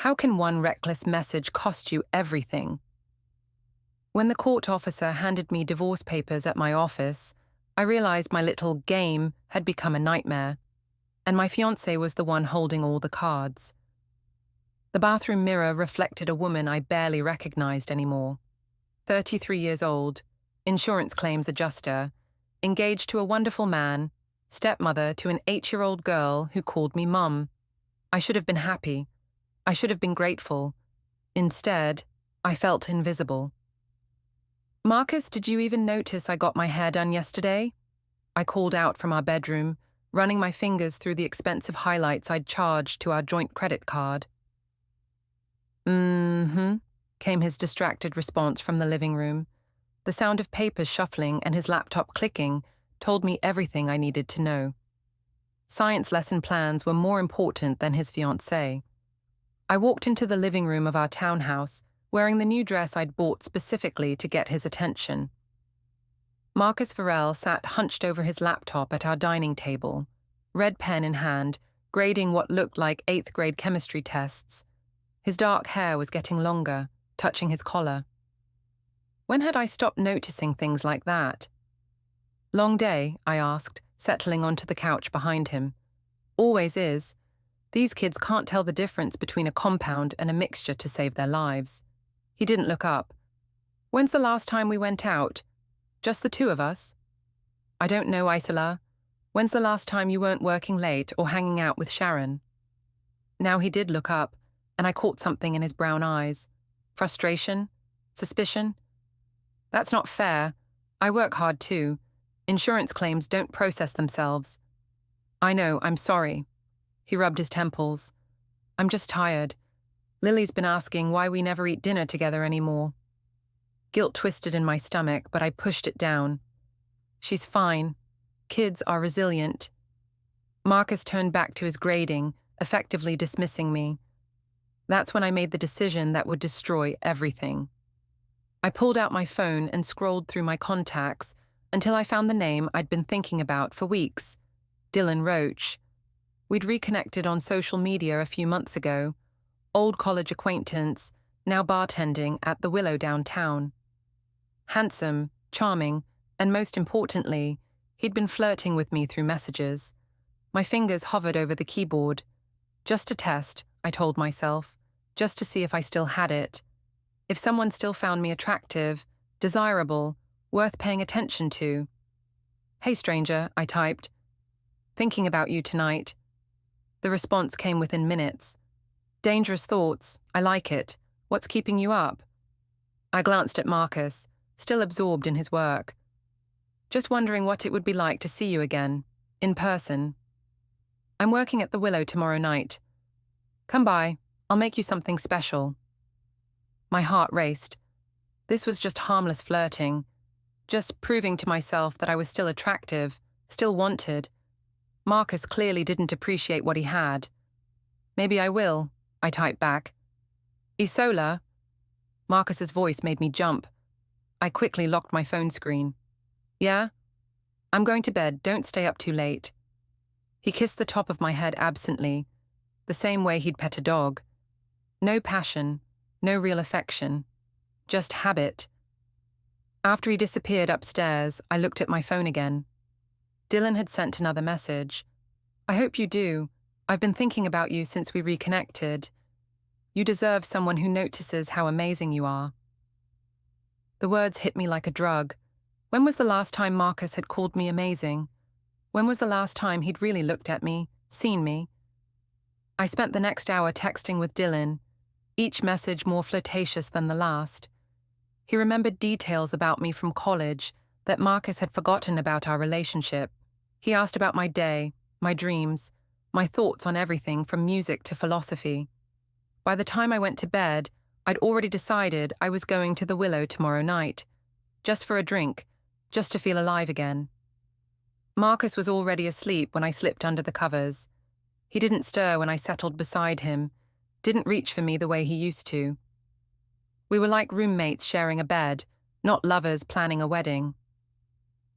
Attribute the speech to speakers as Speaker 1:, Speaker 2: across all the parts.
Speaker 1: How can one reckless message cost you everything? When the court officer handed me divorce papers at my office, I realized my little game had become a nightmare, and my fiancé was the one holding all the cards. The bathroom mirror reflected a woman I barely recognized anymore. 33 years old, insurance claims adjuster, engaged to a wonderful man, stepmother to an 8-year-old girl who called me mum. I should have been happy. I should have been grateful. Instead, I felt invisible. "Marcus, did you even notice I got my hair done yesterday?" I called out from our bedroom, running my fingers through the expensive highlights I'd charged to our joint credit card. "Mm-hmm," came his distracted response from the living room. The sound of papers shuffling and his laptop clicking told me everything I needed to know. Science lesson plans were more important than his fiancée. I walked into the living room of our townhouse, wearing the new dress I'd bought specifically to get his attention. Marcus Farrell sat hunched over his laptop at our dining table, red pen in hand, grading what looked like 8th grade chemistry tests. His dark hair was getting longer, touching his collar. When had I stopped noticing things like that? "Long day?" I asked, settling onto the couch behind him. "Always is. These kids can't tell the difference between a compound and a mixture to save their lives." He didn't look up. "When's the last time we went out? Just the two of us?" "I don't know, Isola. When's the last time you weren't working late or hanging out with Sharon?" Now he did look up, and I caught something in his brown eyes. Frustration? Suspicion? "That's not fair. I work hard too. Insurance claims don't process themselves." "I know, I'm sorry." He rubbed his temples. "I'm just tired. Lily's been asking why we never eat dinner together anymore." Guilt twisted in my stomach, but I pushed it down. "She's fine. Kids are resilient." Marcus turned back to his grading, effectively dismissing me. That's when I made the decision that would destroy everything. I pulled out my phone and scrolled through my contacts until I found the name I'd been thinking about for weeks, Dylan Roach. We'd reconnected on social media a few months ago, old college acquaintance, now bartending at the Willow downtown. Handsome, charming, and most importantly, he'd been flirting with me through messages. My fingers hovered over the keyboard. Just a test, I told myself, just to see if I still had it. If someone still found me attractive, desirable, worth paying attention to. "Hey stranger," I typed. "Thinking about you tonight." The response came within minutes. "Dangerous thoughts. I like it. What's keeping you up?" I glanced at Marcus, still absorbed in his work. "Just wondering what it would be like to see you again, in person. I'm working at the Willow tomorrow night. Come by, I'll make you something special." My heart raced. This was just harmless flirting, just proving to myself that I was still attractive, still wanted. Marcus clearly didn't appreciate what he had. "Maybe I will," I typed back. "Isola?" Marcus's voice made me jump. I quickly locked my phone screen. "Yeah? I'm going to bed, don't stay up too late." He kissed the top of my head absently, the same way he'd pet a dog. No passion, no real affection, just habit. After he disappeared upstairs, I looked at my phone again. Dylan had sent another message. "I hope you do. I've been thinking about you since we reconnected. You deserve someone who notices how amazing you are." The words hit me like a drug. When was the last time Marcus had called me amazing? When was the last time he'd really looked at me, seen me? I spent the next hour texting with Dylan, each message more flirtatious than the last. He remembered details about me from college that Marcus had forgotten about our relationship. He asked about my day, my dreams, my thoughts on everything from music to philosophy. By the time I went to bed, I'd already decided I was going to the Willow tomorrow night, just for a drink, just to feel alive again. Marcus was already asleep when I slipped under the covers. He didn't stir when I settled beside him, didn't reach for me the way he used to. We were like roommates sharing a bed, not lovers planning a wedding.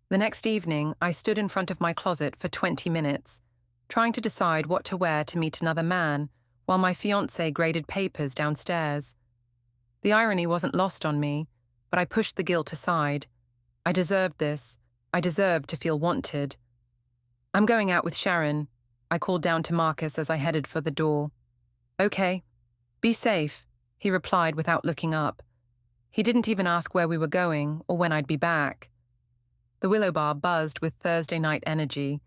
Speaker 1: The next evening, I stood in front of my closet for 20 minutes, trying to decide what to wear to meet another man while my fiancé graded papers downstairs. The irony wasn't lost on me, but I pushed the guilt aside. I deserved this. I deserved to feel wanted. "I'm going out with Sharon," I called down to Marcus as I headed for the door. "Okay. Be safe," he replied without looking up. He didn't even ask where we were going or when I'd be back. The Willow Bar buzzed with Thursday night energy.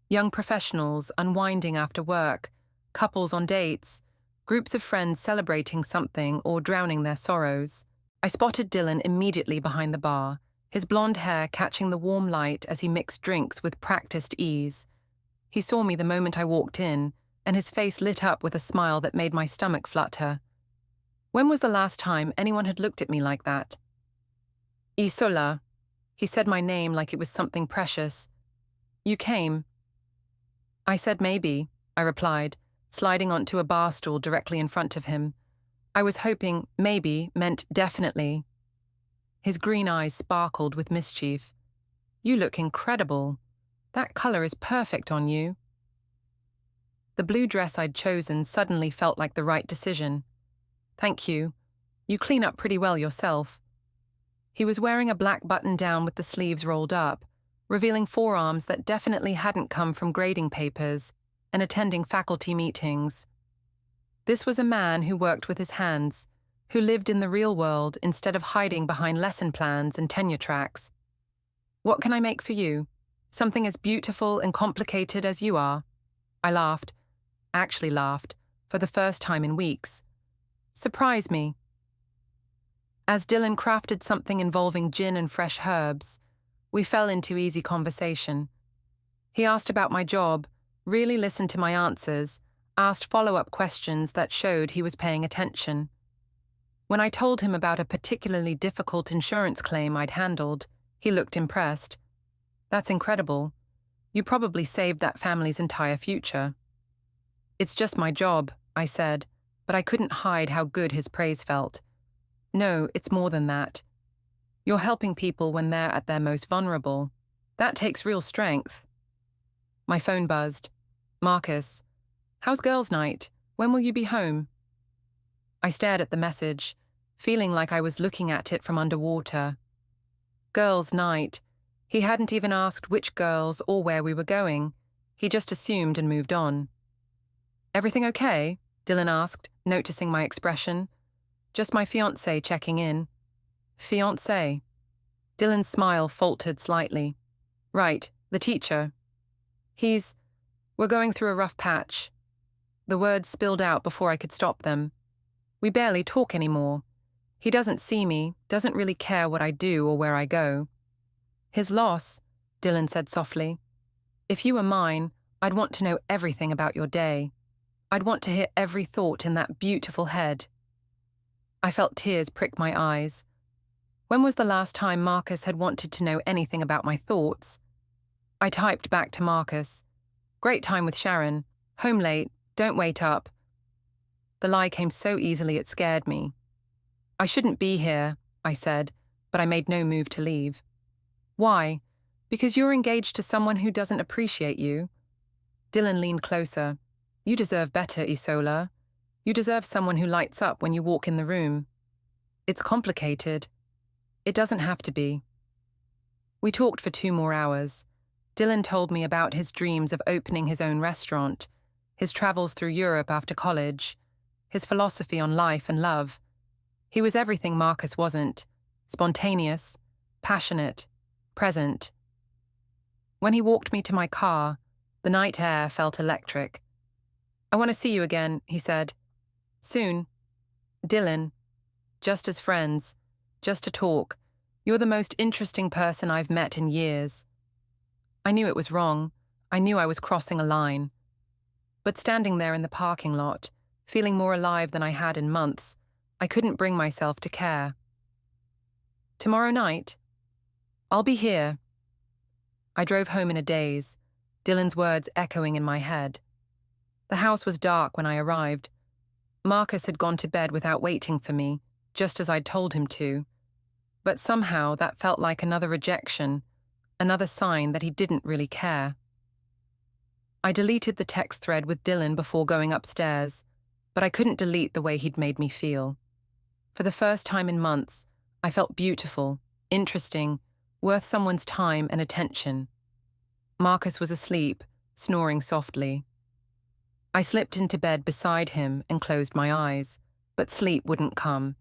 Speaker 1: Young professionals unwinding after work, couples on dates, groups of friends celebrating something or drowning their sorrows. I spotted Dylan immediately behind the bar, his blonde hair catching the warm light as he mixed drinks with practiced ease. He saw me the moment I walked in, and his face lit up with a smile that made my stomach flutter. When was the last time anyone had looked at me like that? "Isola." He said my name like it was something precious. "You came." I said maybe, I replied, sliding onto a bar stool directly in front of him. I was hoping maybe meant definitely. His green eyes sparkled with mischief. "You look incredible. That color is perfect on you." The blue dress I'd chosen suddenly felt like the right decision. "Thank you. You clean up pretty well yourself." He was wearing a black button-down with the sleeves rolled up, revealing forearms that definitely hadn't come from grading papers and attending faculty meetings. This was a man who worked with his hands, who lived in the real world instead of hiding behind lesson plans and tenure tracks. "What can I make for you? Something as beautiful and complicated as you are." I laughed. Actually laughed, for the first time in weeks. "Surprise me." As Dylan crafted something involving gin and fresh herbs, we fell into easy conversation. He asked about my job, really listened to my answers, asked follow-up questions that showed he was paying attention. When I told him about a particularly difficult insurance claim I'd handled, he looked impressed. "That's incredible. You probably saved that family's entire future." "It's just my job," I said, but I couldn't hide how good his praise felt. "No, it's more than that. You're helping people when they're at their most vulnerable. That takes real strength." My phone buzzed. "Marcus, how's girls' night? When will you be home?" I stared at the message, feeling like I was looking at it from underwater. Girls' night. He hadn't even asked which girls or where we were going. He just assumed and moved on. "Everything okay?" Dylan asked, noticing my expression. "Just my fiancé checking in." "Fiancé?" Dylan's smile faltered slightly. "Right, the teacher. We're going through a rough patch." The words spilled out before I could stop them. "We barely talk anymore. He doesn't see me, doesn't really care what I do or where I go." "His loss," Dylan said softly. "If you were mine, I'd want to know everything about your day. I'd want to hear every thought in that beautiful head." I felt tears prick my eyes. When was the last time Marcus had wanted to know anything about my thoughts? I typed back to Marcus. "Great time with Sharon. Home late. Don't wait up." The lie came so easily it scared me. "I shouldn't be here," I said, but I made no move to leave. "Why? Because you're engaged to someone who doesn't appreciate you?" Dylan leaned closer. "You deserve better, Isola. You deserve someone who lights up when you walk in the room." "It's complicated." "It doesn't have to be." We talked for 2 more hours. Dylan told me about his dreams of opening his own restaurant, his travels through Europe after college, his philosophy on life and love. He was everything Marcus wasn't: spontaneous, passionate, present. When he walked me to my car, the night air felt electric. "I want to see you again," he said. "Soon." "Dylan. Just as friends. Just to talk. You're the most interesting person I've met in years." I knew it was wrong. I knew I was crossing a line. But standing there in the parking lot, feeling more alive than I had in months, I couldn't bring myself to care. "Tomorrow night?" "I'll be here." I drove home in a daze, Dylan's words echoing in my head. The house was dark when I arrived. Marcus had gone to bed without waiting for me, just as I'd told him to. But somehow that felt like another rejection, another sign that he didn't really care. I deleted the text thread with Dylan before going upstairs. but I couldn't delete the way he'd made me feel. For the first time in months, I felt beautiful, interesting, worth someone's time and attention. Marcus was asleep, snoring softly. I slipped into bed beside him and closed my eyes, but sleep wouldn't come.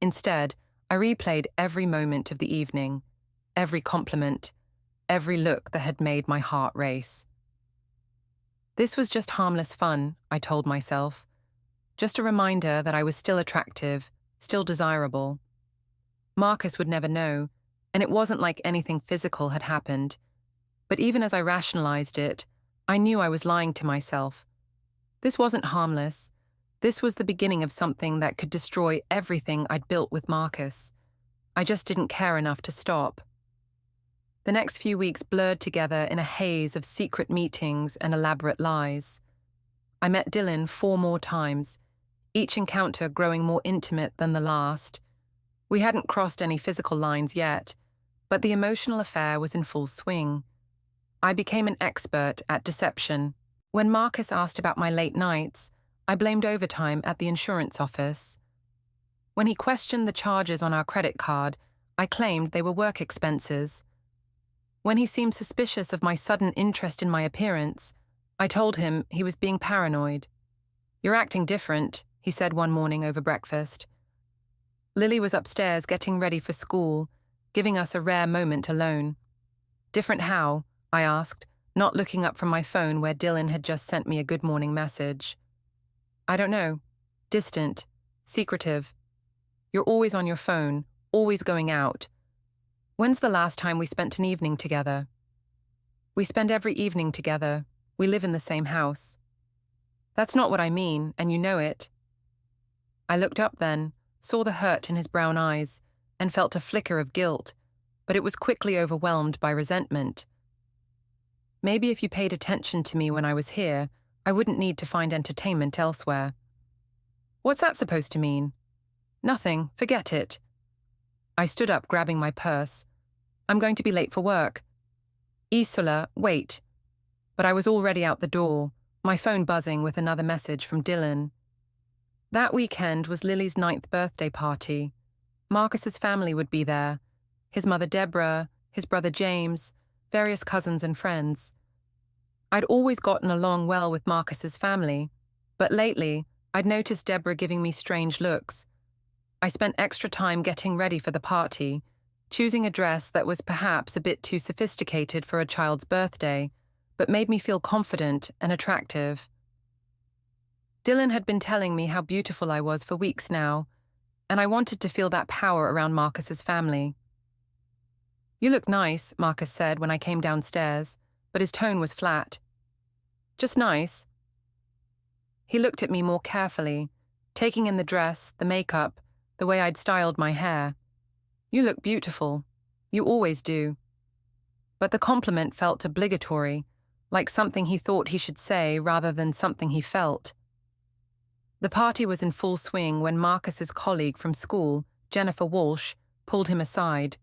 Speaker 1: Instead, I replayed every moment of the evening, every compliment, every look that had made my heart race. This was just harmless fun, I told myself. Just a reminder that I was still attractive, still desirable. Marcus would never know, and it wasn't like anything physical had happened. But even as I rationalized it, I knew I was lying to myself. This wasn't harmless. This was the beginning of something that could destroy everything I'd built with Marcus. I just didn't care enough to stop. The next few weeks blurred together in a haze of secret meetings and elaborate lies. I met Dylan 4 more times, each encounter growing more intimate than the last. We hadn't crossed any physical lines yet, but the emotional affair was in full swing. I became an expert at deception. When Marcus asked about my late nights, I blamed overtime at the insurance office. When he questioned the charges on our credit card, I claimed they were work expenses. When he seemed suspicious of my sudden interest in my appearance, I told him he was being paranoid. "You're acting different," he said one morning over breakfast. Lily was upstairs getting ready for school, giving us a rare moment alone. "Different how?" I asked, not looking up from my phone where Dylan had just sent me a good morning message. "I don't know. Distant. Secretive. You're always on your phone, always going out. When's the last time we spent an evening together?" "We spend every evening together. We live in the same house." "That's not what I mean, and you know it." I looked up then, saw the hurt in his brown eyes, and felt a flicker of guilt, but it was quickly overwhelmed by resentment. Maybe if you paid attention to me when I was here, I wouldn't need to find entertainment elsewhere. "What's that supposed to mean?" "Nothing, forget it." I stood up, grabbing my purse. "I'm going to be late for work." "Isola, wait." But I was already out the door, my phone buzzing with another message from Dylan. That weekend was Lily's 9th birthday party. Marcus's family would be there. His mother Deborah, his brother James, various cousins and friends. I'd always gotten along well with Marcus's family, but lately I'd noticed Deborah giving me strange looks. I spent extra time getting ready for the party, choosing a dress that was perhaps a bit too sophisticated for a child's birthday, but made me feel confident and attractive. Dylan had been telling me how beautiful I was for weeks now, and I wanted to feel that power around Marcus's family. "You look nice," Marcus said when I came downstairs, but his tone was flat. "Just nice." He looked at me more carefully, taking in the dress, the makeup, the way I'd styled my hair. "You look beautiful. You always do." But the compliment felt obligatory, like something he thought he should say rather than something he felt. The party was in full swing when Marcus's colleague from school, Jennifer Walsh, pulled him aside.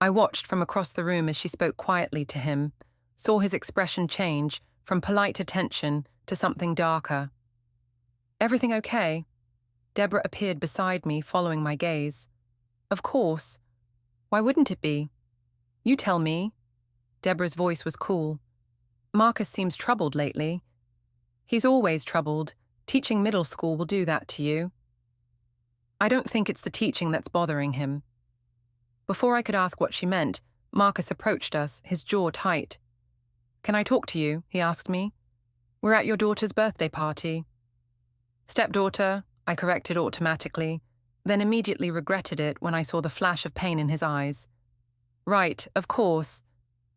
Speaker 1: I watched from across the room as she spoke quietly to him, saw his expression change from polite attention to something darker. "Everything okay?" Deborah appeared beside me, following my gaze. "Of course. Why wouldn't it be?" "You tell me." Deborah's voice was cool. "Marcus seems troubled lately." "He's always troubled. Teaching middle school will do that to you." "I don't think it's the teaching that's bothering him." Before I could ask what she meant, Marcus approached us, his jaw tight. "Can I talk to you?" he asked me. "We're at your daughter's birthday party." "Stepdaughter," I corrected automatically, then immediately regretted it when I saw the flash of pain in his eyes. "Right, of course."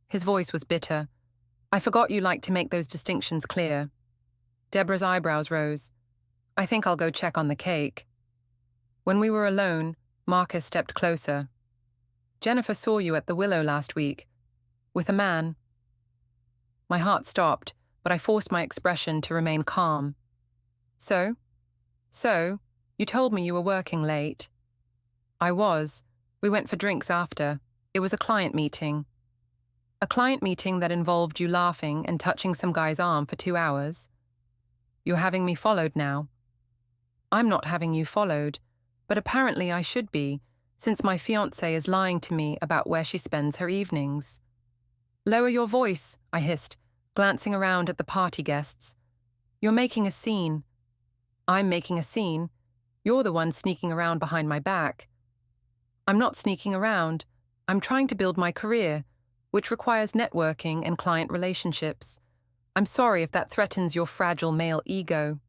Speaker 1: His voice was bitter. "I forgot you like to make those distinctions clear." Deborah's eyebrows rose. "I think I'll go check on the cake." When we were alone, Marcus stepped closer. "Jennifer saw you at the Willow last week. With a man." My heart stopped, but I forced my expression to remain calm. So, you told me you were working late." "I was. We went for drinks after. It was a client meeting." "A client meeting that involved you laughing and touching some guy's arm for 2 hours?" "You're having me followed now." I'm not having you followed, but apparently I should be, since my fiancé is lying to me about where she spends her evenings. Lower your voice, I hissed, glancing around at the party guests. You're making a scene. I'm making a scene. You're the one sneaking around behind my back. I'm not sneaking around. I'm trying to build my career, which requires networking and client relationships. I'm sorry if that threatens your fragile male ego.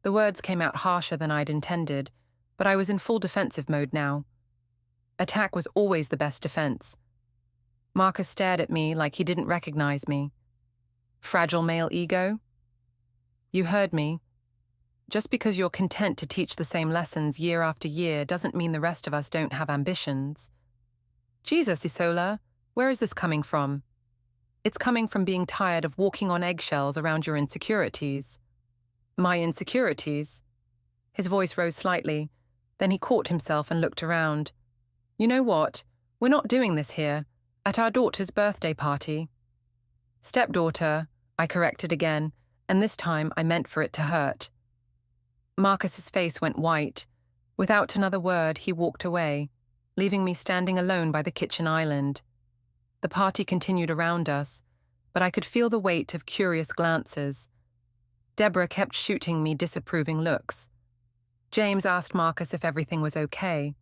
Speaker 1: The words came out harsher than I'd intended, but I was in full defensive mode now. Attack was always the best defense. Marcus stared at me like he didn't recognize me. Fragile male ego? You heard me. Just because you're content to teach the same lessons year after year doesn't mean the rest of us don't have ambitions. Jesus, Isola, where is this coming from? It's coming from being tired of walking on eggshells around your insecurities. My insecurities? His voice rose slightly, then he caught himself and looked around. You know what? We're not doing this here. At our daughter's birthday party. Stepdaughter, I corrected again, and this time I meant for it to hurt. Marcus's face went white. Without another word, he walked away, leaving me standing alone by the kitchen island. The party continued around us, but I could feel the weight of curious glances. Deborah kept shooting me disapproving looks. James asked Marcus if everything was okay.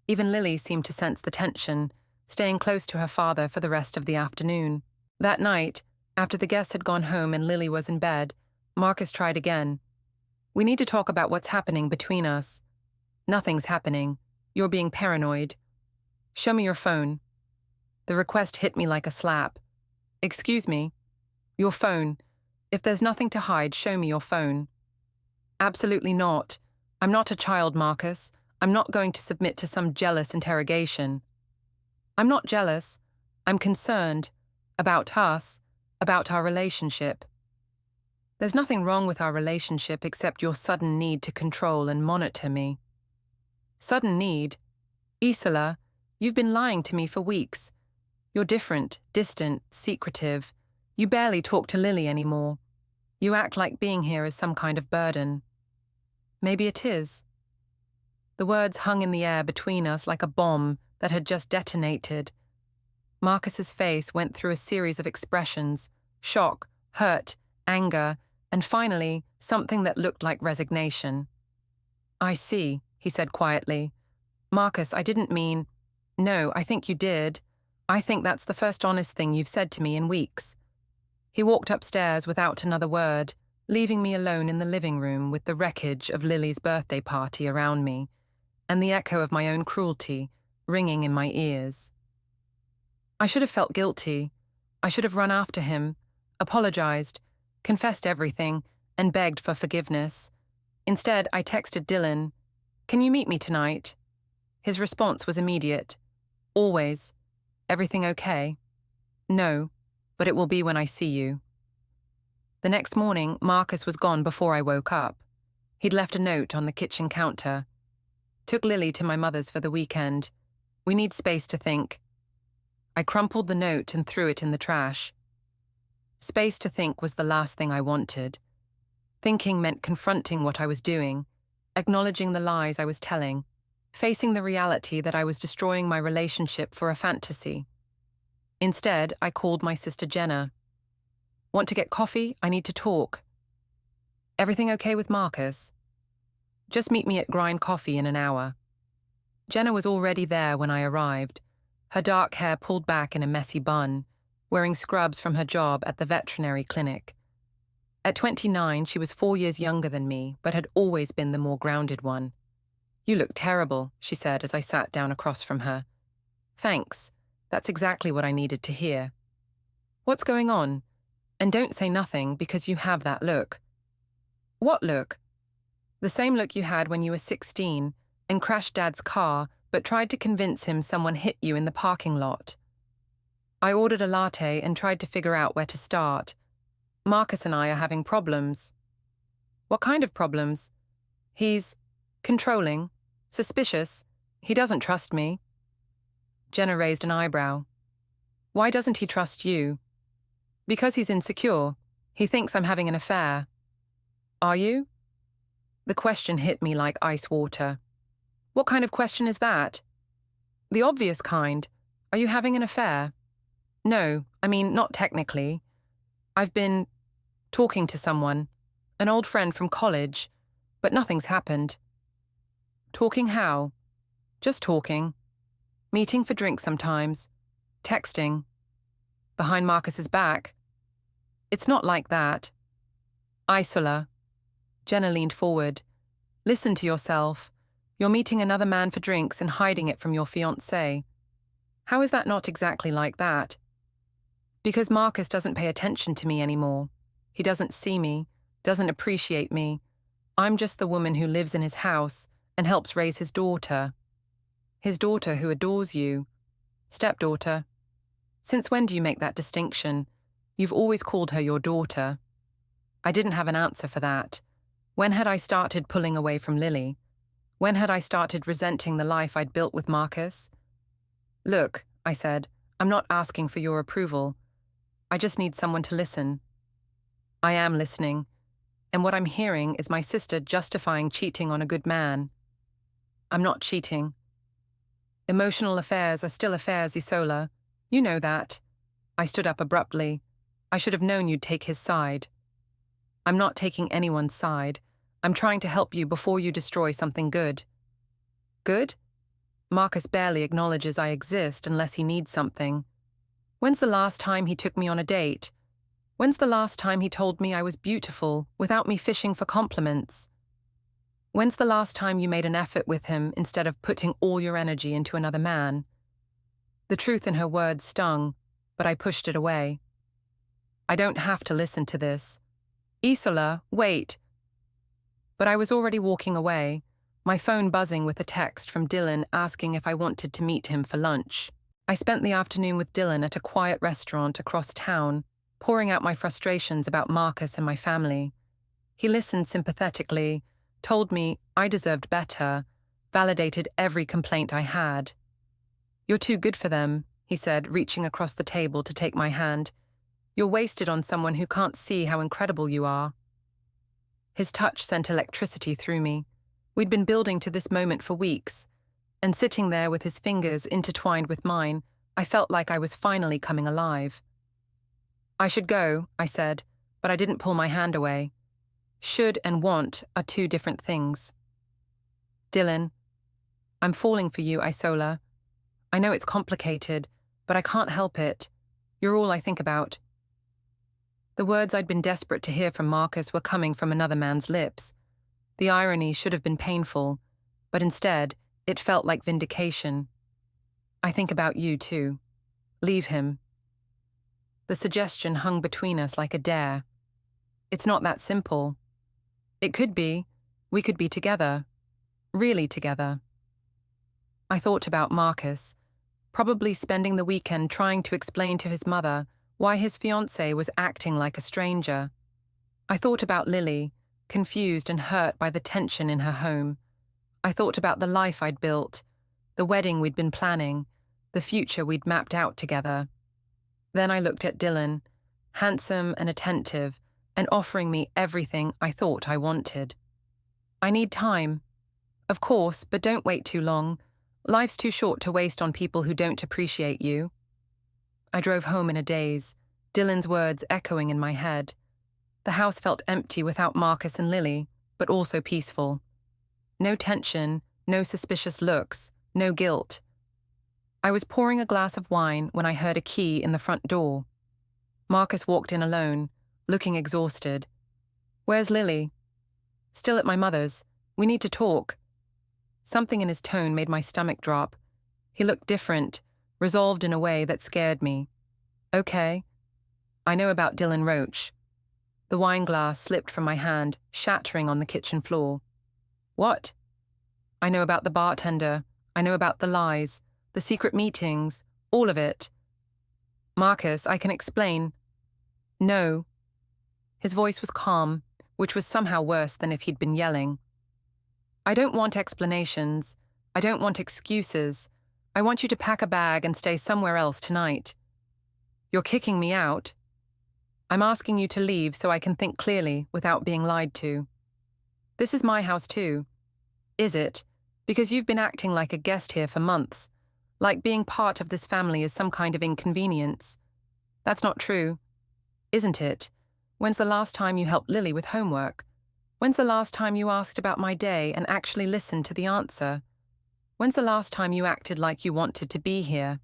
Speaker 1: Even Lily seemed to sense the tension, staying close to her father for the rest of the afternoon. That night, after the guests had gone home and Lily was in bed, Marcus tried again. We need to talk about what's happening between us. Nothing's happening. You're being paranoid. Show me your phone. The request hit me like a slap. Excuse me? Your phone. If there's nothing to hide, show me your phone. Absolutely not. I'm not a child, Marcus. I'm not going to submit to some jealous interrogation. I'm not jealous. I'm concerned. About us. About our relationship. There's nothing wrong with our relationship except your sudden need to control and monitor me. Sudden need? Isola, you've been lying to me for weeks. You're different, distant, secretive. You barely talk to Lily anymore. You act like being here is some kind of burden. Maybe it is. The words hung in the air between us like a bomb that had just detonated. Marcus's face went through a series of expressions: shock, hurt, anger, and finally, something that looked like resignation. I see, he said quietly. Marcus, I didn't mean... No, I think you did. I think that's the first honest thing you've said to me in weeks. He walked upstairs without another word, leaving me alone in the living room with the wreckage of Lily's birthday party around me, and the echo of my own cruelty ringing in my ears. I should have felt guilty. I should have run after him, apologized, confessed everything, and begged for forgiveness. Instead, I texted Dylan, "Can you meet me tonight?" His response was immediate. Always. Everything okay? No, but it will be when I see you. The next morning, Marcus was gone before I woke up. He'd left a note on the kitchen counter. Took Lily to my mother's for the weekend. We need space to think. I crumpled the note and threw it in the trash. Space to think was the last thing I wanted. Thinking meant confronting what I was doing, acknowledging the lies I was telling, facing the reality that I was destroying my relationship for a fantasy. Instead, I called my sister Jenna. Want to get coffee? I need to talk. Everything okay with Marcus? Just meet me at Grind Coffee in an hour. Jenna was already there when I arrived, her dark hair pulled back in a messy bun, wearing scrubs from her job at the veterinary clinic. At 29, she was 4 years younger than me, but had always been the more grounded one. You look terrible, she said as I sat down across from her. Thanks. That's exactly what I needed to hear. What's going on? And don't say nothing because you have that look. What look? The same look you had when you were 16 and crashed Dad's car but tried to convince him someone hit you in the parking lot. I ordered a latte and tried to figure out where to start. Marcus and I are having problems. What kind of problems? He's controlling, suspicious. He doesn't trust me. Jenna raised an eyebrow. Why doesn't he trust you? Because he's insecure. He thinks I'm having an affair. Are you? The question hit me like ice water. What kind of question is that? The obvious kind. Are you having an affair? No, I mean, not technically. I've been talking to someone, an old friend from college, but nothing's happened. Talking how? Just talking. Meeting for drinks sometimes. Texting. Behind Marcus's back. It's not like that. Isola. Jenna leaned forward. Listen to yourself. You're meeting another man for drinks and hiding it from your fiancé. How is that not exactly like that? Because Marcus doesn't pay attention to me anymore. He doesn't see me, doesn't appreciate me. I'm just the woman who lives in his house and helps raise his daughter. His daughter who adores you. Stepdaughter. Since when do you make that distinction? You've always called her your daughter. I didn't have an answer for that. When had I started pulling away from Lily? When had I started resenting the life I'd built with Marcus? Look, I said, I'm not asking for your approval. I just need someone to listen. I am listening, and what I'm hearing is my sister justifying cheating on a good man. I'm not cheating. Emotional affairs are still affairs, Isola. You know that. I stood up abruptly. I should have known you'd take his side. I'm not taking anyone's side. I'm trying to help you before you destroy something good. Good? Marcus barely acknowledges I exist unless he needs something. When's the last time he took me on a date? When's the last time he told me I was beautiful without me fishing for compliments? When's the last time you made an effort with him instead of putting all your energy into another man? The truth in her words stung, but I pushed it away. I don't have to listen to this. Isola, wait. But I was already walking away, my phone buzzing with a text from Dylan asking if I wanted to meet him for lunch. I spent the afternoon with Dylan at a quiet restaurant across town, pouring out my frustrations about Marcus and my family. He listened sympathetically, told me I deserved better, validated every complaint I had. You're too good for them, he said, reaching across the table to take my hand. You're wasted on someone who can't see how incredible you are. His touch sent electricity through me. We'd been building to this moment for weeks, and sitting there with his fingers intertwined with mine, I felt like I was finally coming alive. I should go, I said, but I didn't pull my hand away. Should and want are two different things. Dylan, I'm falling for you, Isola. I know it's complicated, but I can't help it. You're all I think about. The words I'd been desperate to hear from Marcus were coming from another man's lips. The irony should have been painful, but instead, it felt like vindication. I think about you, too. Leave him. The suggestion hung between us like a dare. It's not that simple. It could be. We could be together. Really together. I thought about Marcus, probably spending the weekend trying to explain to his mother why his fiancé was acting like a stranger. I thought about Lily, confused and hurt by the tension in her home. I thought about the life I'd built, the wedding we'd been planning, the future we'd mapped out together. Then I looked at Dylan, handsome and attentive, and offering me everything I thought I wanted. I need time. Of course, but don't wait too long. Life's too short to waste on people who don't appreciate you. I drove home in a daze, Dylan's words echoing in my head. The house felt empty without Marcus and Lily, but also peaceful. No tension, no suspicious looks, no guilt. I was pouring a glass of wine when I heard a key in the front door. Marcus walked in alone, looking exhausted. Where's Lily? Still at my mother's. We need to talk. Something in his tone made my stomach drop. He looked different, resolved in a way that scared me. Okay. I know about Dylan Roach. The wine glass slipped from my hand, shattering on the kitchen floor. What? I know about the bartender. I know about the lies, the secret meetings, all of it. Marcus, I can explain. No. His voice was calm, which was somehow worse than if he'd been yelling. I don't want explanations. I don't want excuses. I want you to pack a bag and stay somewhere else tonight. You're kicking me out. I'm asking you to leave so I can think clearly without being lied to. This is my house too. Is it? Because you've been acting like a guest here for months, like being part of this family is some kind of inconvenience. That's not true, isn't it? When's the last time you helped Lily with homework? When's the last time you asked about my day and actually listened to the answer? When's the last time you acted like you wanted to be here?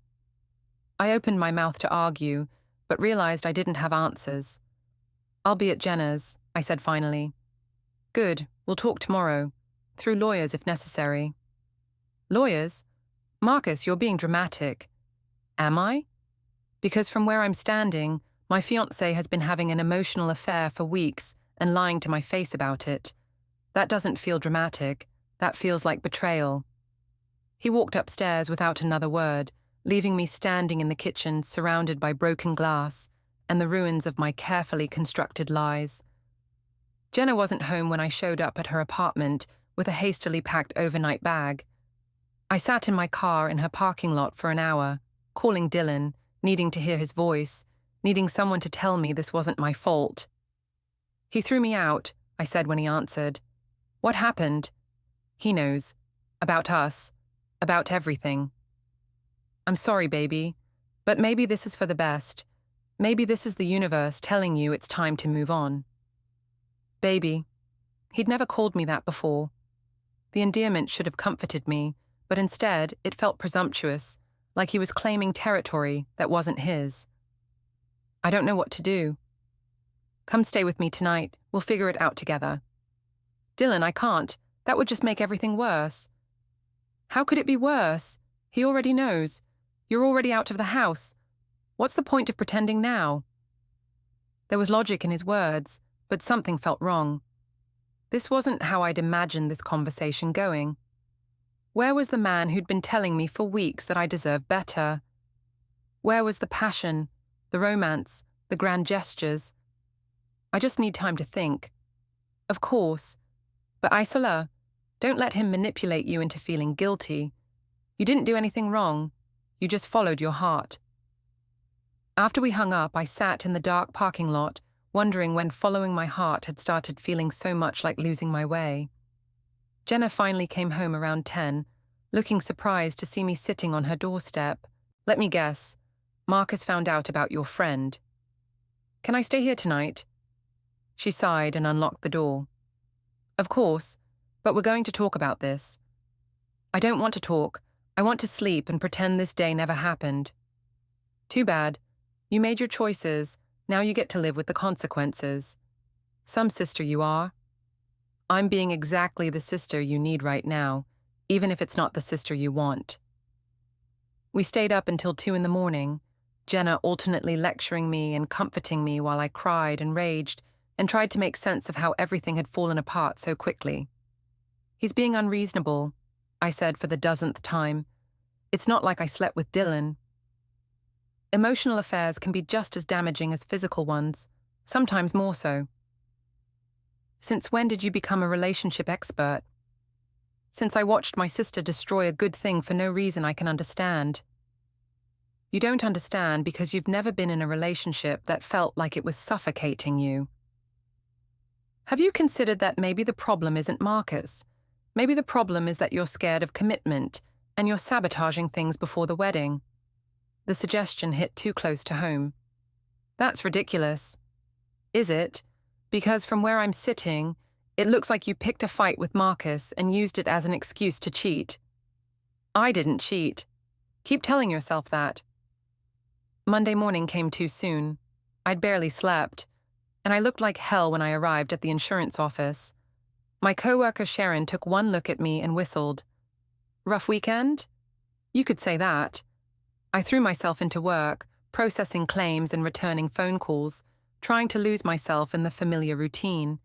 Speaker 1: I opened my mouth to argue, but realized I didn't have answers. I'll be at Jenna's, I said finally. Good, we'll talk tomorrow. Through lawyers if necessary. Lawyers? Marcus, you're being dramatic. Am I? Because from where I'm standing, my fiancé has been having an emotional affair for weeks and lying to my face about it. That doesn't feel dramatic. That feels like betrayal. He walked upstairs without another word, leaving me standing in the kitchen surrounded by broken glass and the ruins of my carefully constructed lies. Jenna wasn't home when I showed up at her apartment with a hastily packed overnight bag. I sat in my car in her parking lot for an hour, calling Dylan, needing to hear his voice, needing someone to tell me this wasn't my fault. He threw me out, I said when he answered. What happened? He knows. About us. About everything. I'm sorry, baby, but maybe this is for the best. Maybe this is the universe telling you it's time to move on. Baby. He'd never called me that before. The endearment should have comforted me, but instead it felt presumptuous, like he was claiming territory that wasn't his. I don't know what to do. Come stay with me tonight. We'll figure it out together. Dylan, I can't. That would just make everything worse. How could it be worse? He already knows. You're already out of the house. What's the point of pretending now? There was logic in his words, but something felt wrong. This wasn't how I'd imagined this conversation going. Where was the man who'd been telling me for weeks that I deserved better? Where was the passion, the romance, the grand gestures? I just need time to think. Of course. But Isola, don't let him manipulate you into feeling guilty. You didn't do anything wrong. You just followed your heart. After we hung up, I sat in the dark parking lot, wondering when following my heart had started feeling so much like losing my way. Jenna finally came home around 10, looking surprised to see me sitting on her doorstep. Let me guess. Marcus found out about your friend. Can I stay here tonight? She sighed and unlocked the door. Of course, but we're going to talk about this. I don't want to talk. I want to sleep and pretend this day never happened. Too bad. You made your choices. Now you get to live with the consequences. Some sister you are. I'm being exactly the sister you need right now, even if it's not the sister you want. We stayed up until 2 a.m, Jenna alternately lecturing me and comforting me while I cried and raged and tried to make sense of how everything had fallen apart so quickly. He's being unreasonable, I said for the dozenth time. It's not like I slept with Dylan. Emotional affairs can be just as damaging as physical ones, sometimes more so. Since when did you become a relationship expert? Since I watched my sister destroy a good thing for no reason I can understand. You don't understand because you've never been in a relationship that felt like it was suffocating you. Have you considered that maybe the problem isn't Marcus? Maybe the problem is that you're scared of commitment and you're sabotaging things before the wedding. The suggestion hit too close to home. That's ridiculous. Is it? Because from where I'm sitting, it looks like you picked a fight with Marcus and used it as an excuse to cheat. I didn't cheat. Keep telling yourself that. Monday morning came too soon. I'd barely slept, and I looked like hell when I arrived at the insurance office. My coworker Sharon took one look at me and whistled. Rough weekend? You could say that. I threw myself into work, processing claims and returning phone calls, trying to lose myself in the familiar routine.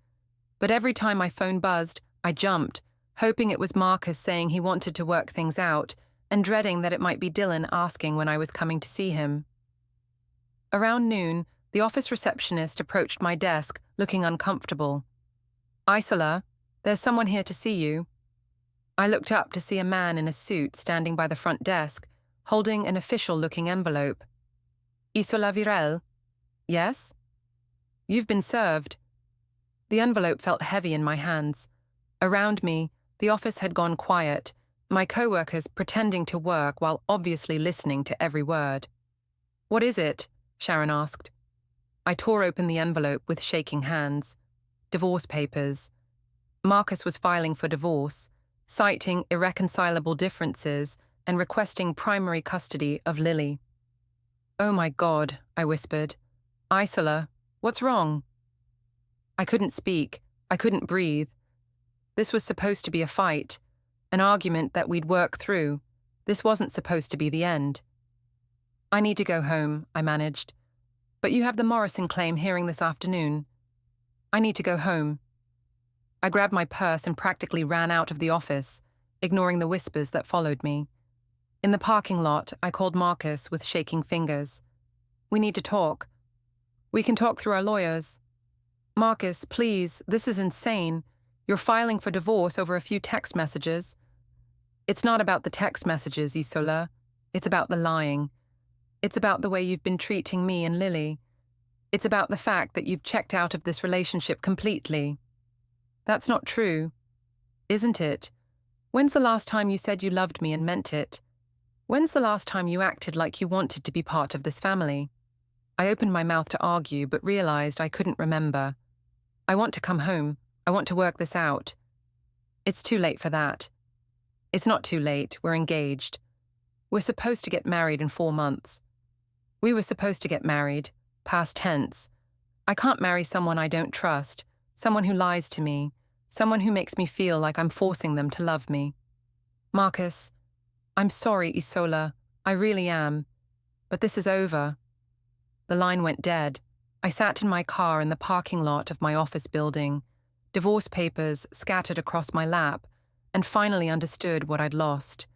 Speaker 1: But every time my phone buzzed, I jumped, hoping it was Marcus saying he wanted to work things out, and dreading that it might be Dylan asking when I was coming to see him. Around noon, the office receptionist approached my desk, looking uncomfortable. Isola, there's someone here to see you. I looked up to see a man in a suit standing by the front desk, holding an official-looking envelope. Isola Virel? Yes? You've been served. The envelope felt heavy in my hands. Around me, the office had gone quiet, my co-workers pretending to work while obviously listening to every word. "What is it?" Sharon asked. I tore open the envelope with shaking hands. Divorce papers. Marcus was filing for divorce, citing irreconcilable differences and requesting primary custody of Lily. "Oh my God," I whispered. "Isola, what's wrong?" I couldn't speak. I couldn't breathe. This was supposed to be a fight, an argument that we'd work through. This wasn't supposed to be the end. "I need to go home," I managed. "But you have the Morrison claim hearing this afternoon." "I need to go home." I grabbed my purse and practically ran out of the office, ignoring the whispers that followed me. In the parking lot, I called Marcus with shaking fingers. "We need to talk." "We can talk through our lawyers." "Marcus, please, this is insane. You're filing for divorce over a few text messages." "It's not about the text messages, Isola. It's about the lying. It's about the way you've been treating me and Lily. It's about the fact that you've checked out of this relationship completely." "That's not true." "Isn't it? When's the last time you said you loved me and meant it? When's the last time you acted like you wanted to be part of this family?" I opened my mouth to argue, but realized I couldn't remember. "I want to come home. I want to work this out." "It's too late for that." "It's not too late. We're engaged. We're supposed to get married in 4 months. We were supposed to get married, past tense. I can't marry someone I don't trust, someone who lies to me, someone who makes me feel like I'm forcing them to love me." "Marcus, I'm sorry, Isola. I really am. But this is over." The line went dead. I sat in my car in the parking lot of my office building, divorce papers scattered across my lap, and finally understood what I'd lost.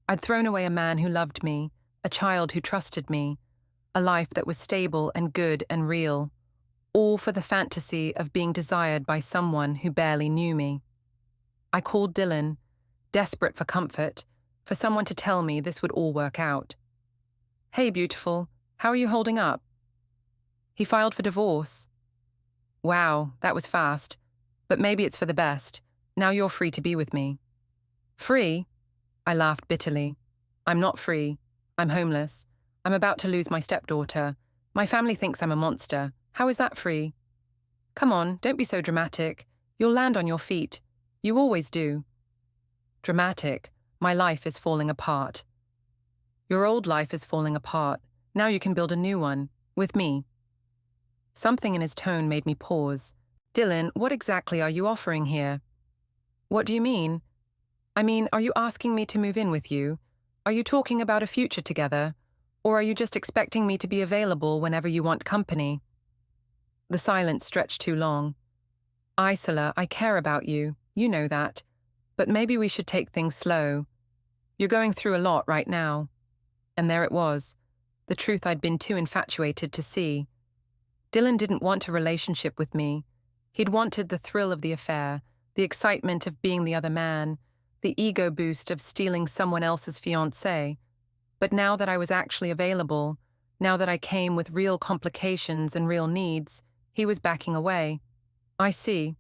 Speaker 1: I'd thrown away a man who loved me, a child who trusted me, a life that was stable and good and real, all for the fantasy of being desired by someone who barely knew me. I called Dylan, desperate for comfort, for someone to tell me this would all work out. "Hey, beautiful, how are you holding up?" "He filed for divorce." "Wow, that was fast. But maybe it's for the best. Now you're free to be with me." "Free?" I laughed bitterly. "I'm not free. I'm homeless. I'm about to lose my stepdaughter. My family thinks I'm a monster. How is that free?" "Come on, don't be so dramatic. You'll land on your feet. You always do." "Dramatic? My life is falling apart." "Your old life is falling apart. Now you can build a new one. With me." Something in his tone made me pause. "Dylan, what exactly are you offering here?" "What do you mean?" "I mean, are you asking me to move in with you? Are you talking about a future together? Or are you just expecting me to be available whenever you want company?" The silence stretched too long. "Isola, I care about you. You know that. But maybe we should take things slow. You're going through a lot right now." And there it was, the truth I'd been too infatuated to see. Dylan didn't want a relationship with me. He'd wanted the thrill of the affair, the excitement of being the other man, the ego boost of stealing someone else's fiancé. But now that I was actually available, now that I came with real complications and real needs, he was backing away. "I see.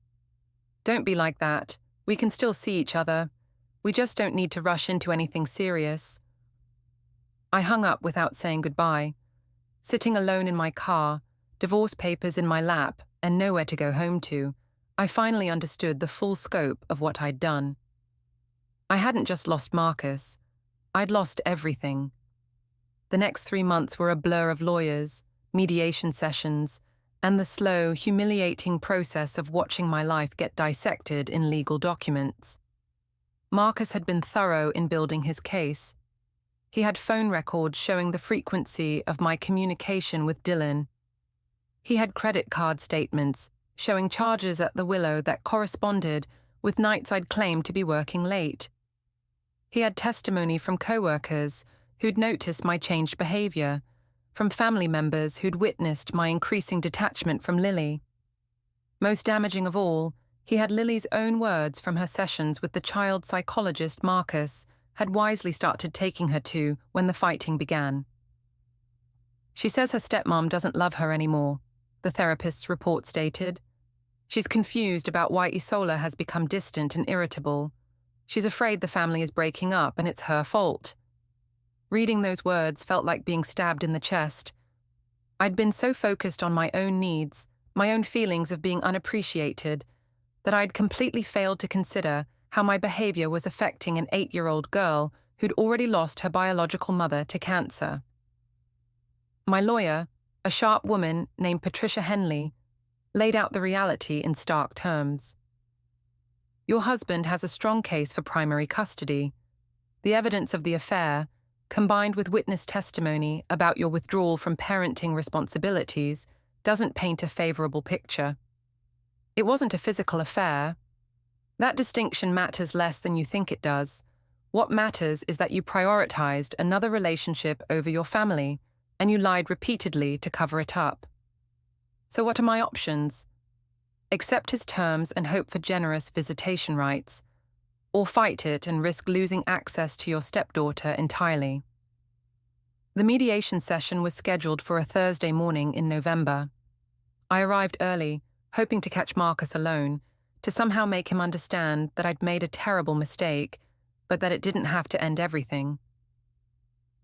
Speaker 1: Don't be like that. We can still see each other. We just don't need to rush into anything serious." I hung up without saying goodbye. Sitting alone in my car, divorce papers in my lap, and nowhere to go home to, I finally understood the full scope of what I'd done. I hadn't just lost Marcus. I'd lost everything. The next 3 months were a blur of lawyers, mediation sessions, and the slow, humiliating process of watching my life get dissected in legal documents. Marcus had been thorough in building his case. He had phone records showing the frequency of my communication with Dylan. He had credit card statements showing charges at the Willow that corresponded with nights I'd claimed to be working late. He had testimony from co-workers who'd noticed my changed behavior, from family members who'd witnessed my increasing detachment from Lily. Most damaging of all, he had Lily's own words from her sessions with the child psychologist Marcus had wisely started taking her to when the fighting began. "She says her stepmom doesn't love her anymore," the therapist's report stated. She's confused about why Isola has become distant and irritable. She's afraid the family is breaking up and it's her fault. Reading those words felt like being stabbed in the chest. I'd been so focused on my own needs, my own feelings of being unappreciated, that I'd completely failed to consider how my behavior was affecting an 8-year-old girl who'd already lost her biological mother to cancer. My lawyer, a sharp woman named Patricia Henley, laid out the reality in stark terms. Your husband has a strong case for primary custody. The evidence of the affair, combined with witness testimony about your withdrawal from parenting responsibilities, doesn't paint a favorable picture. It wasn't a physical affair. That distinction matters less than you think it does. What matters is that you prioritized another relationship over your family, and you lied repeatedly to cover it up. So what are my options? Accept his terms and hope for generous visitation rights, or fight it and risk losing access to your stepdaughter entirely. The mediation session was scheduled for a Thursday morning in November. I arrived early, hoping to catch Marcus alone, to somehow make him understand that I'd made a terrible mistake, but that it didn't have to end everything.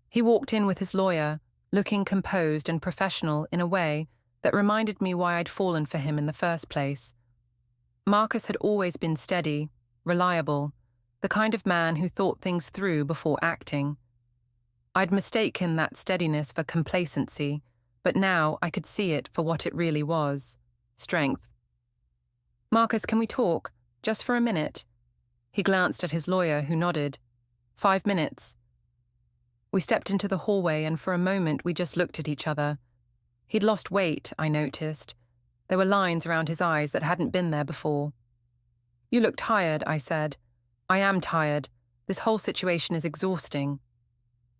Speaker 1: He walked in with his lawyer, looking composed and professional in a way that reminded me why I'd fallen for him in the first place. Marcus had always been steady, reliable, the kind of man who thought things through before acting. I'd mistaken that steadiness for complacency, but now I could see it for what it really was: strength. "Marcus, can we talk? Just for a minute?" He glanced at his lawyer, who nodded. 5 minutes. We stepped into the hallway, and for a moment we just looked at each other. He'd lost weight, I noticed. There were lines around his eyes that hadn't been there before. "You look tired," I said. "I am tired. This whole situation is exhausting."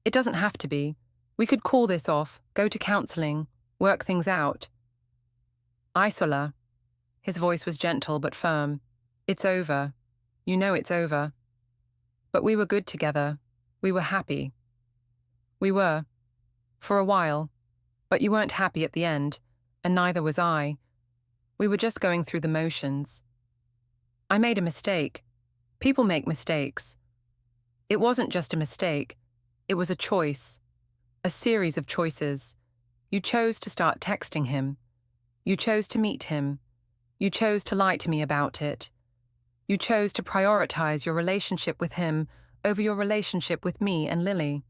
Speaker 1: "It doesn't have to be. We could call this off, go to counseling, work things out." "Isola." His voice was gentle but firm. "It's over. You know it's over. But we were good together. We were happy." "We were. For a while. But you weren't happy at the end, and neither was I. We were just going through the motions. I made a mistake. People make mistakes. It wasn't just a mistake. It was a choice. A series of choices. You chose to start texting him. You chose to meet him. You chose to lie to me about it. You chose to prioritize your relationship with him over your relationship with me and Lily.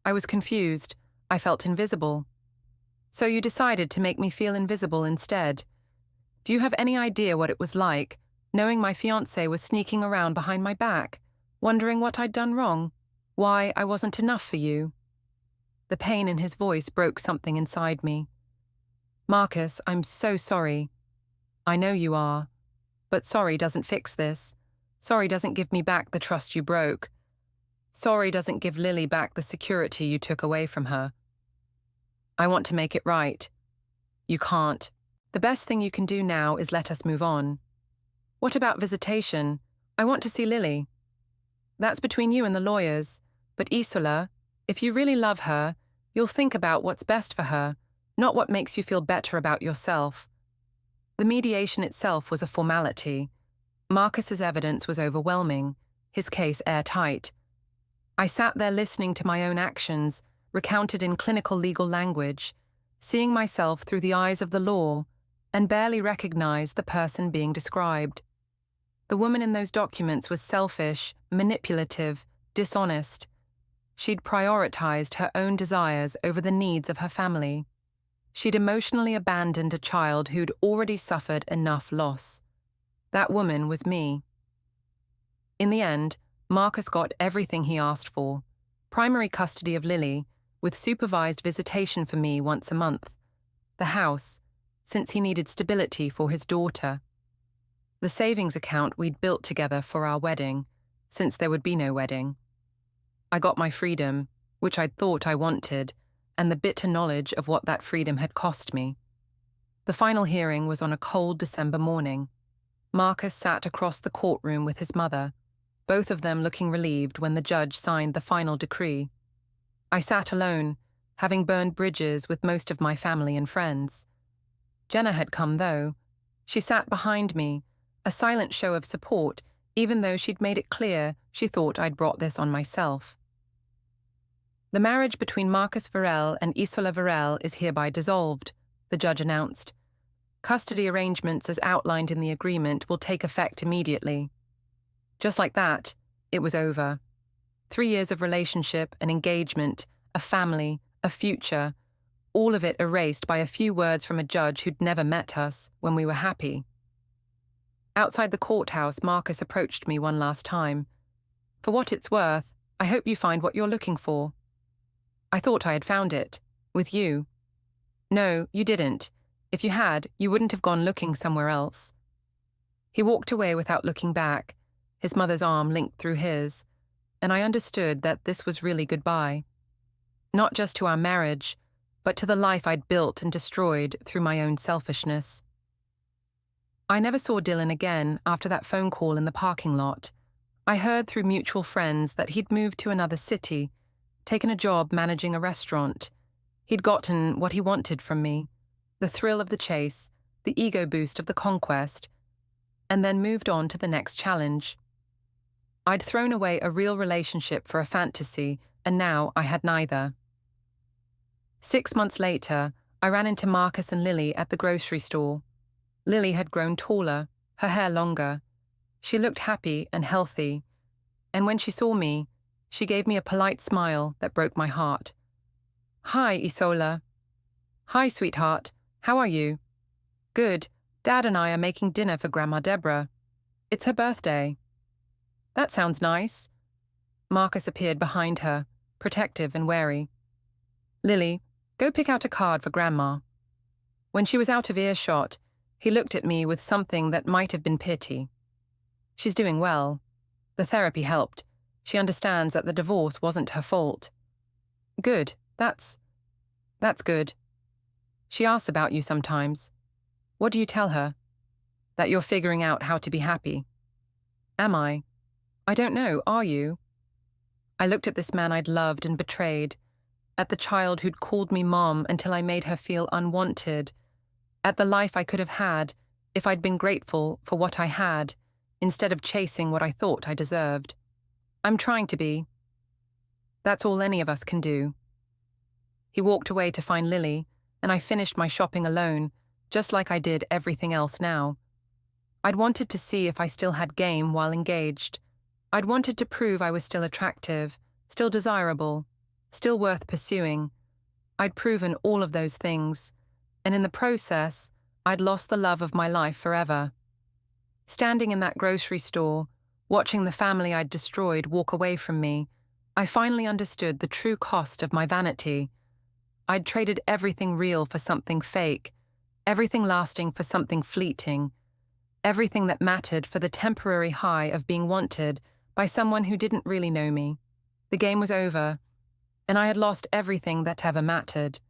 Speaker 1: I was confused. I felt invisible. So you decided to make me feel invisible instead. Do you have any idea what it was like, knowing my fiancé was sneaking around behind my back, wondering what I'd done wrong, why I wasn't enough for you?" The pain in his voice broke something inside me. "Marcus, I'm so sorry." "I know you are. But sorry doesn't fix this. Sorry doesn't give me back the trust you broke. Sorry doesn't give Lily back the security you took away from her. I want to make it right. You can't. The best thing you can do now is let us move on." "What about visitation? I want to see Lily." "That's between you and the lawyers. But Isola, if you really love her, you'll think about what's best for her, not what makes you feel better about yourself." The mediation itself was a formality. Marcus's evidence was overwhelming, his case airtight. I sat there listening to my own actions, recounted in clinical legal language, seeing myself through the eyes of the law, and barely recognized the person being described. The woman in those documents was selfish, manipulative, dishonest. She'd prioritized her own desires over the needs of her family. She'd emotionally abandoned a child who'd already suffered enough loss. That woman was me. In the end, Marcus got everything he asked for: primary custody of Lily, with supervised visitation for me once a month; the house, since he needed stability for his daughter; the savings account we'd built together for our wedding, since there would be no wedding. I got my freedom, which I'd thought I wanted, and the bitter knowledge of what that freedom had cost me. The final hearing was on a cold December morning. Marcus sat across the courtroom with his mother, both of them looking relieved when the judge signed the final decree. I sat alone, having burned bridges with most of my family and friends. Jenna had come, though. She sat behind me, a silent show of support, even though she'd made it clear she thought I'd brought this on myself. The marriage between Marcus Varel and Isola Varel is hereby dissolved, the judge announced. Custody arrangements as outlined in the agreement will take effect immediately. Just like that, it was over. 3 years of relationship, an engagement, a family, a future, all of it erased by a few words from a judge who'd never met us when we were happy. Outside the courthouse, Marcus approached me one last time. For what it's worth, I hope you find what you're looking for. I thought I had found it. With you. No, you didn't. If you had, you wouldn't have gone looking somewhere else. He walked away without looking back, his mother's arm linked through his, and I understood that this was really goodbye. Not just to our marriage, but to the life I'd built and destroyed through my own selfishness. I never saw Dylan again after that phone call in the parking lot. I heard through mutual friends that he'd moved to another city, taken a job managing a restaurant. He'd gotten what he wanted from me, the thrill of the chase, the ego boost of the conquest, and then moved on to the next challenge. I'd thrown away a real relationship for a fantasy, and now I had neither. 6 months later, I ran into Marcus and Lily at the grocery store. Lily had grown taller, her hair longer. She looked happy and healthy, and when she saw me, she gave me a polite smile that broke my heart. "Hi, Isola." "Hi, sweetheart. How are you?" "Good. Dad and I are making dinner for Grandma Deborah. It's her birthday." "That sounds nice." Marcus appeared behind her, protective and wary. "Lily, go pick out a card for Grandma." When she was out of earshot, he looked at me with something that might have been pity. "She's doing well. The therapy helped. She understands that the divorce wasn't her fault." "Good. That's good. She asks about you sometimes. What do you tell her?" "That you're figuring out how to be happy." "Am I? I don't know, are you?" I looked at this man I'd loved and betrayed, at the child who'd called me mom until I made her feel unwanted, at the life I could have had if I'd been grateful for what I had, instead of chasing what I thought I deserved. "I'm trying to be. That's all any of us can do." He walked away to find Lily, and I finished my shopping alone, just like I did everything else now. I'd wanted to see if I still had game while engaged. I'd wanted to prove I was still attractive, still desirable, still worth pursuing. I'd proven all of those things, and in the process, I'd lost the love of my life forever. Standing in that grocery store, watching the family I'd destroyed walk away from me, I finally understood the true cost of my vanity. I'd traded everything real for something fake, everything lasting for something fleeting, everything that mattered for the temporary high of being wanted by someone who didn't really know me. The game was over, and I had lost everything that ever mattered.